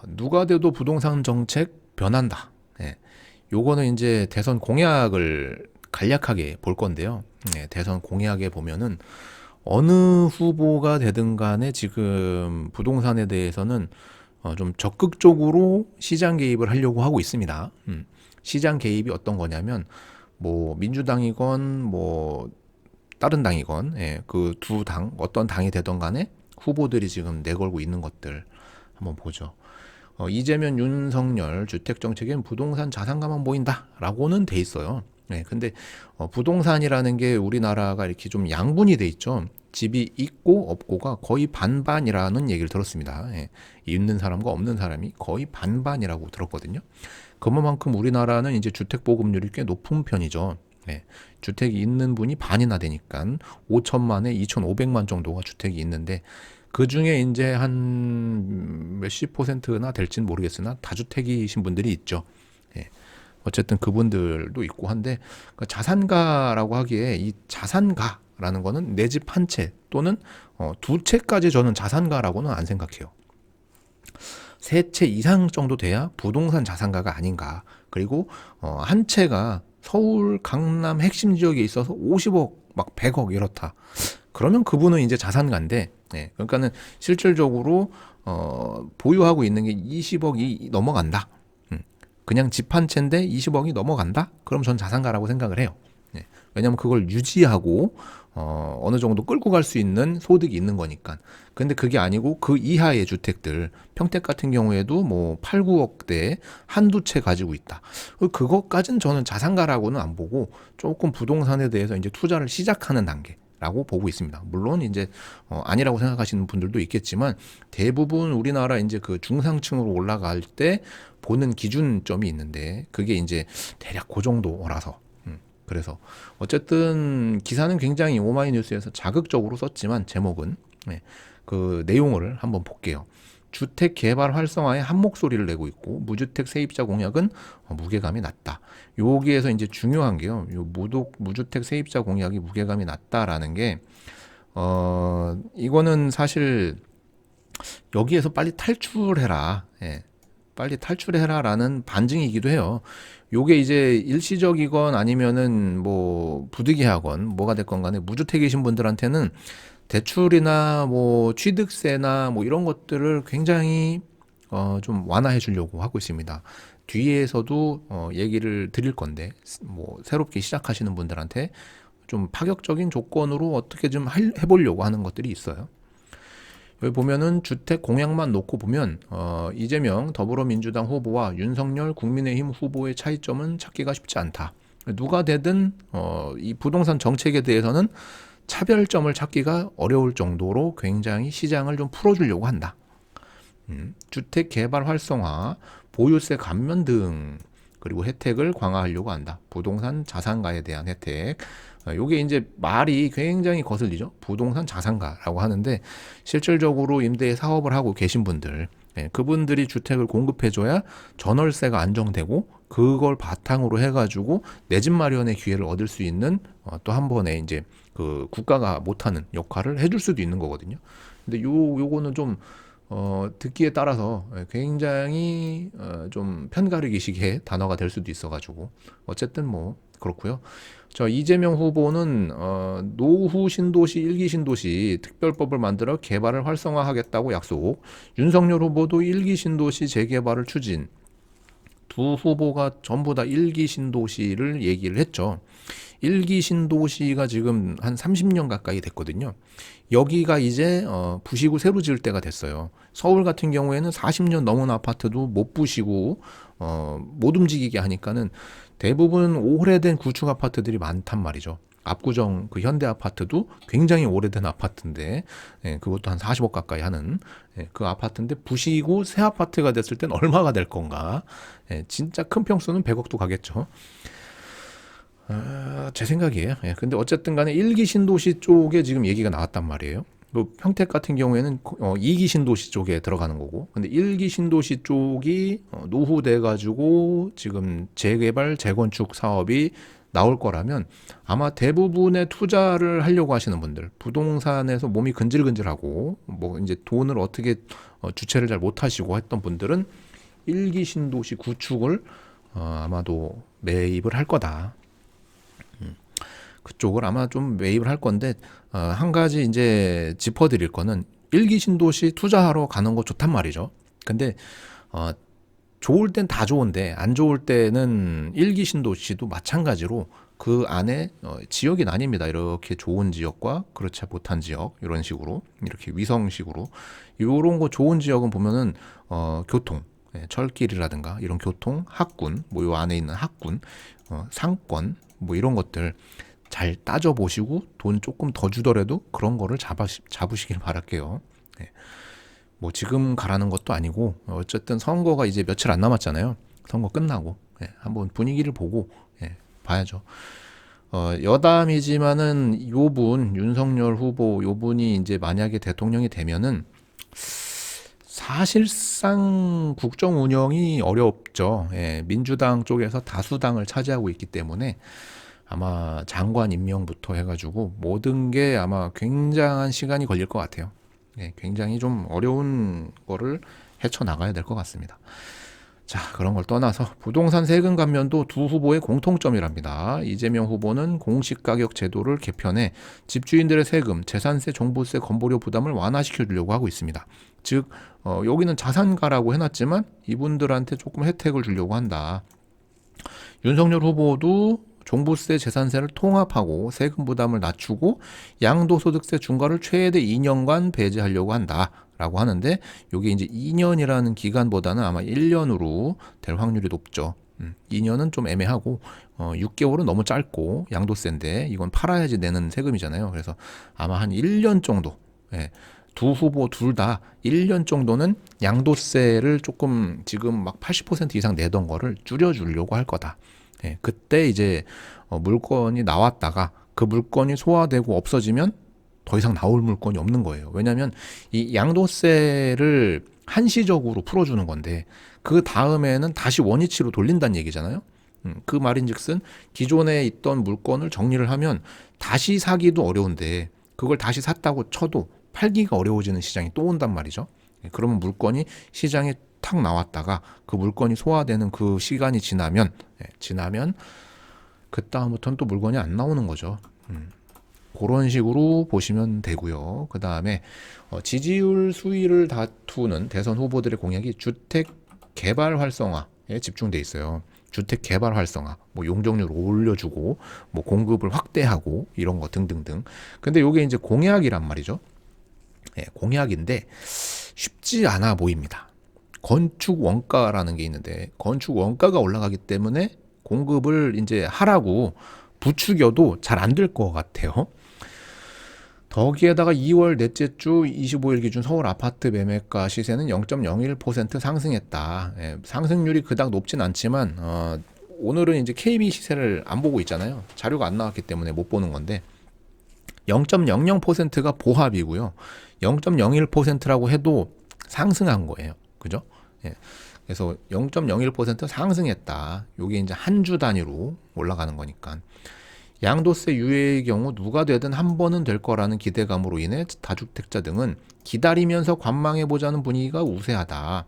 누가 돼도 부동산 정책 변한다. 예. 요거는 이제 대선 공약을 간략하게 볼 건데요. 대선 공약에 보면은 어느 후보가 되든 간에 지금 부동산에 대해서는 좀 적극적으로 시장 개입을 하려고 하고 있습니다. 시장 개입이 어떤 거냐면 뭐 민주당이건 뭐 다른 당이건 그 두 당 어떤 당이 되던 간에 후보들이 지금 내걸고 있는 것들 한번 보죠. 이재명, 윤석열 주택 정책엔 부동산 자산가만 보인다라고는 돼 있어요. 근데 부동산이라는 게 우리나라가 이렇게 좀 양분이 돼 있죠. 집이 있고 없고가 거의 반반이라는 얘기를 들었습니다. 있는 사람과 없는 사람이 거의 반반이라고 들었거든요. 그만큼 우리나라는 이제 주택 보급률이 꽤 높은 편이죠. 주택이 있는 분이 반이나 되니까 5천만에 2,500만 정도가 주택이 있는데 그 중에 이제 한 몇십 퍼센트나 될지는 모르겠으나 다주택이신 분들이 있죠. 어쨌든 그분들도 있고 한데 그러니까 자산가라고 하기에 이 자산가라는 거는 내 집 한 채 또는 두 채까지 저는 자산가라고는 안 생각해요. 세 채 이상 정도 돼야 부동산 자산가가 아닌가. 그리고 한 채가 서울 강남 핵심 지역에 있어서 50억 막 100억 이렇다. 그러면 그분은 이제 자산가인데 그러니까는 실질적으로 보유하고 있는 게 20억이 넘어간다. 그냥 집 한 채인데 20억이 넘어간다? 그럼 전 자산가라고 생각을 해요. 왜냐하면 그걸 유지하고 어느 정도 끌고 갈 수 있는 소득이 있는 거니까. 근데 그게 아니고 그 이하의 주택들, 평택 같은 경우에도 뭐 8, 9억대 한두 채 가지고 있다. 그것까지는 저는 자산가라고는 안 보고 조금 부동산에 대해서 이제 투자를 시작하는 단계라고 보고 있습니다. 물론 이제 아니라고 생각하시는 분들도 있겠지만 대부분 우리나라 이제 그 중상층으로 올라갈 때 보는 기준점이 있는데 그게 이제 대략 그 정도라서 그래서 어쨌든 기사는 굉장히 오마이뉴스에서 자극적으로 썼지만 제목은 그 내용을 한번 볼게요. 주택 개발 활성화에 한 목소리를 내고 있고 무주택 세입자 공약은 무게감이 낮다. 여기에서 이제 중요한 게요. 요 무주택 세입자 공약이 무게감이 낮다라는 게 이거는 사실 여기에서 빨리 탈출해라. 빨리 탈출해라라는 반증이기도 해요. 요게 이제 일시적이건 아니면은 뭐 부득이하건 뭐가 됐건 간에 무주택이신 분들한테는 대출이나 뭐 취득세나 뭐 이런 것들을 굉장히 좀 완화해 주려고 하고 있습니다. 뒤에서도 얘기를 드릴 건데 뭐 새롭게 시작하시는 분들한테 좀 파격적인 조건으로 어떻게 좀 해보려고 하는 것들이 있어요. 여기 보면은 주택 공약만 놓고 보면 이재명 더불어민주당 후보와 윤석열 국민의힘 후보의 차이점은 찾기가 쉽지 않다. 누가 되든 이 부동산 정책에 대해서는 차별점을 찾기가 어려울 정도로 굉장히 시장을 좀 풀어주려고 한다. 주택 개발 활성화, 보유세 감면 등 그리고 혜택을 강화하려고 한다. 부동산 자산가에 대한 혜택. 요게 이제 말이 굉장히 거슬리죠. 부동산 자산가라고 하는데 실질적으로 임대 사업을 하고 계신 분들, 그분들이 주택을 공급해줘야 전월세가 안정되고 그걸 바탕으로 해가지고 내 집 마련의 기회를 얻을 수 있는 또 한 번에 이제 그 국가가 못하는 역할을 해줄 수도 있는 거거든요. 근데 요거는 좀 듣기에 따라서 굉장히 좀 편가르기식의 단어가 될 수도 있어가지고 어쨌든 뭐 그렇고요. 저 이재명 후보는 노후 신도시 1기 신도시 특별법을 만들어 개발을 활성화하겠다고 약속. 윤석열 후보도 1기 신도시 재개발을 추진. 두 후보가 전부 다 1기 신도시를 얘기를 했죠. 1기 신도시가 지금 한 30년 가까이 됐거든요. 여기가 이제 부시고 새로 지을 때가 됐어요. 서울 같은 경우에는 40년 넘은 아파트도 못 부시고 못 움직이게 하니까는 대부분 오래된 구축 아파트들이 많단 말이죠. 압구정 그 현대 아파트도 굉장히 오래된 아파트인데 그것도 한 40억 가까이 하는 그 아파트인데 부시고 새 아파트가 됐을 땐 얼마가 될 건가. 진짜 큰 평수는 100억도 가겠죠. 제 생각이에요. 근데 어쨌든 간에 1기 신도시 쪽에 지금 얘기가 나왔단 말이에요. 그 평택 같은 경우에는 2기 신도시 쪽에 들어가는 거고, 근데 1기 신도시 쪽이 노후돼 가지고 지금 재개발 재건축 사업이 나올 거라면 아마 대부분의 투자를 하려고 하시는 분들, 부동산에서 몸이 근질근질하고 뭐 이제 돈을 어떻게 주체를 잘 못하시고 했던 분들은 일기 신도시 구축을 아마도 매입을 할 거다. 그쪽을 아마 좀 매입을 할 건데, 한 가지 이제 짚어드릴 거는 일기 신도시 투자하러 가는 거 좋단 말이죠. 근데 좋을 땐 다 좋은데 안 좋을 때는 일기 신도시도 마찬가지로 그 안에 지역이 나뉩니다. 이렇게 좋은 지역과 그렇지 못한 지역, 이런 식으로, 이렇게 위성식으로. 이런 거 좋은 지역은 보면은 교통, 철길이라든가 이런 교통, 학군, 뭐 요 안에 있는 학군, 상권, 뭐 이런 것들 잘 따져보시고 돈 조금 더 주더라도 그런 거를 잡으시길 바랄게요. 네. 뭐 지금 가라는 것도 아니고 어쨌든 선거가 이제 며칠 안 남았잖아요. 선거 끝나고 한번 분위기를 보고 봐야죠. 여담이지만은 요분 윤석열 후보 요분이 이제 만약에 대통령이 되면은 사실상 국정 운영이 어렵죠. 민주당 쪽에서 다수당을 차지하고 있기 때문에 아마 장관 임명부터 해가지고 모든 게 아마 굉장한 시간이 걸릴 것 같아요. 굉장히 좀 어려운 거를 헤쳐나가야 될 것 같습니다. 자, 그런 걸 떠나서 부동산 세금 감면도 두 후보의 공통점이랍니다. 이재명 후보는 공시가격 제도를 개편해 집주인들의 세금, 재산세, 종부세, 건보료 부담을 완화시켜 주려고 하고 있습니다. 즉 여기는 자산가라고 해놨지만 이분들한테 조금 혜택을 주려고 한다. 윤석열 후보도 종부세, 재산세를 통합하고 세금 부담을 낮추고 양도소득세 중과를 최대 2년간 배제하려고 한다라고 하는데, 이게 이제 2년이라는 기간보다는 아마 1년으로 될 확률이 높죠. 2년은 좀 애매하고 6개월은 너무 짧고 양도세인데 이건 팔아야지 내는 세금이잖아요. 그래서 아마 한 1년 정도, 두 후보 둘 다 1년 정도는 양도세를 조금 지금 막 80% 이상 내던 거를 줄여주려고 할 거다. 그때 이제 물건이 나왔다가 그 물건이 소화되고 없어지면 더 이상 나올 물건이 없는 거예요. 왜냐하면 이 양도세를 한시적으로 풀어주는 건데 그 다음에는 다시 원위치로 돌린다는 얘기잖아요. 그 말인즉슨 기존에 있던 물건을 정리를 하면 다시 사기도 어려운데 그걸 다시 샀다고 쳐도 팔기가 어려워지는 시장이 또 온단 말이죠. 그러면 물건이 시장에 탁 나왔다가 그 물건이 소화되는 그 시간이 지나면 그 다음부터는 또 물건이 안 나오는 거죠. 그런 식으로 보시면 되고요. 그 다음에 지지율 수위를 다투는 대선 후보들의 공약이 주택 개발 활성화에 집중돼 있어요. 주택 개발 활성화, 뭐 용적률을 올려주고, 뭐 공급을 확대하고 이런 거 등등등. 근데 이게 이제 공약이란 말이죠. 공약인데 쉽지 않아 보입니다. 건축 원가라는 게 있는데 건축 원가가 올라가기 때문에 공급을 이제 하라고 부추겨도 잘 안 될 것 같아요. 거기에다가 2월 넷째 주 25일 기준 서울 아파트 매매가 시세는 0.01% 상승했다. 상승률이 그닥 높진 않지만 오늘은 이제 KB 시세를 안 보고 있잖아요. 자료가 안 나왔기 때문에 못 보는 건데 0.00%가 보합이고요. 0.01%라고 해도 상승한 거예요. 그죠? 그래서 0.01% 상승했다. 요게 이제 한 주 단위로 올라가는 거니까. 양도세 유예의 경우 누가 되든 한 번은 될 거라는 기대감으로 인해 다주택자 등은 기다리면서 관망해보자는 분위기가 우세하다.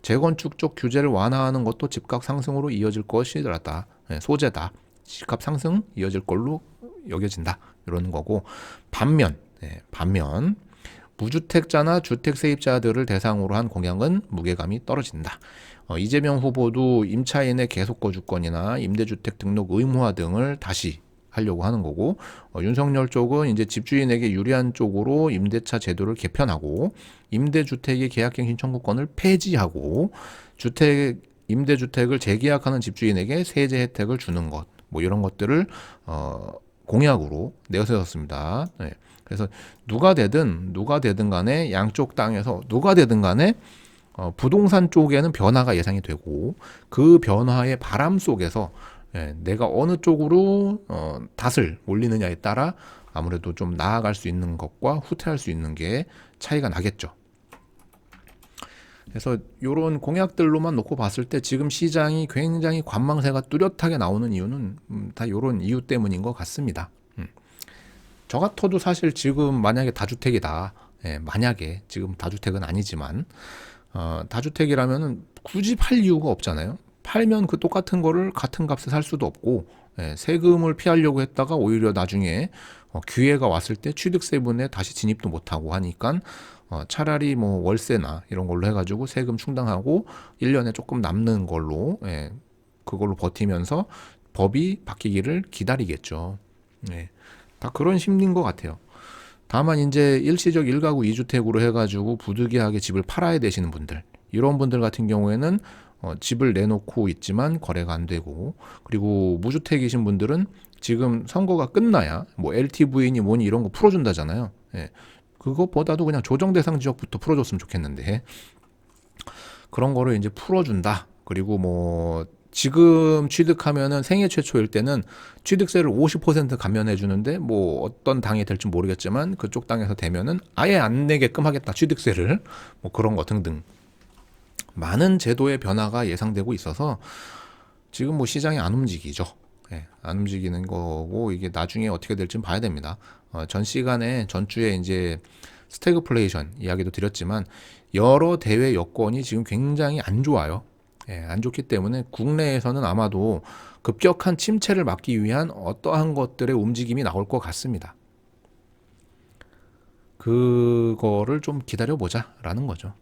재건축 쪽 규제를 완화하는 것도 집값 상승으로 이어질 것이다. 소재다. 집값 상승 이어질 걸로 여겨진다. 이런 거고. 반면 무주택자나 주택 세입자들을 대상으로 한 공약은 무게감이 떨어진다. 이재명 후보도 임차인의 계속 거주권이나 임대주택 등록 의무화 등을 다시 하려고 하는 거고, 윤석열 쪽은 이제 집주인에게 유리한 쪽으로 임대차 제도를 개편하고 임대주택의 계약갱신 청구권을 폐지하고 임대주택을 재계약하는 집주인에게 세제 혜택을 주는 것, 뭐 이런 것들을 공약으로 내세웠습니다. 그래서 누가 되든 간에 양쪽 땅에서 누가 되든 간에 부동산 쪽에는 변화가 예상이 되고 그 변화의 바람 속에서 내가 어느 쪽으로 닷을 올리느냐에 따라 아무래도 좀 나아갈 수 있는 것과 후퇴할 수 있는 게 차이가 나겠죠. 그래서 요런 공약들로만 놓고 봤을 때 지금 시장이 굉장히 관망세가 뚜렷하게 나오는 이유는 다 요런 이유 때문인 것 같습니다. 저 같아도 사실 지금 만약에 다주택이다. 예, 만약에 지금 다주택은 아니지만 다주택이라면은 굳이 팔 이유가 없잖아요. 팔면 그 똑같은 거를 같은 값에 살 수도 없고, 예, 세금을 피하려고 했다가 오히려 나중에 기회가 왔을 때 취득세분에 다시 진입도 못하고 하니까 차라리 뭐 월세나 이런 걸로 해가지고 세금 충당하고 1년에 조금 남는 걸로, 예, 그걸로 버티면서 법이 바뀌기를 기다리겠죠. 예, 다 그런 심리인 것 같아요. 다만 이제 일시적 1가구 2주택으로 해가지고 부득이하게 집을 팔아야 되시는 분들, 이런 분들 같은 경우에는 집을 내놓고 있지만 거래가 안 되고, 그리고 무주택이신 분들은 지금 선거가 끝나야 뭐 LTV니 뭐니 이런 거 풀어준다잖아요. 예. 그것보다도 그냥 조정 대상 지역부터 풀어줬으면 좋겠는데 그런 거를 이제 풀어준다. 그리고 뭐 지금 취득하면은 생애 최초일 때는 취득세를 50% 감면해 주는데, 뭐 어떤 당이 될지 모르겠지만 그쪽 당에서 되면은 아예 안 내게끔 하겠다, 취득세를. 뭐 그런 거 등등 많은 제도의 변화가 예상되고 있어서 지금 뭐 시장이 안 움직이죠. 예, 안 움직이는 거고, 이게 나중에 어떻게 될지는 봐야 됩니다. 전주에 이제 스태그플레이션 이야기도 드렸지만 여러 대외 여건이 지금 굉장히 안 좋아요. 예, 안 좋기 때문에 국내에서는 아마도 급격한 침체를 막기 위한 어떠한 것들의 움직임이 나올 것 같습니다. 그거를 좀 기다려보자라는 거죠.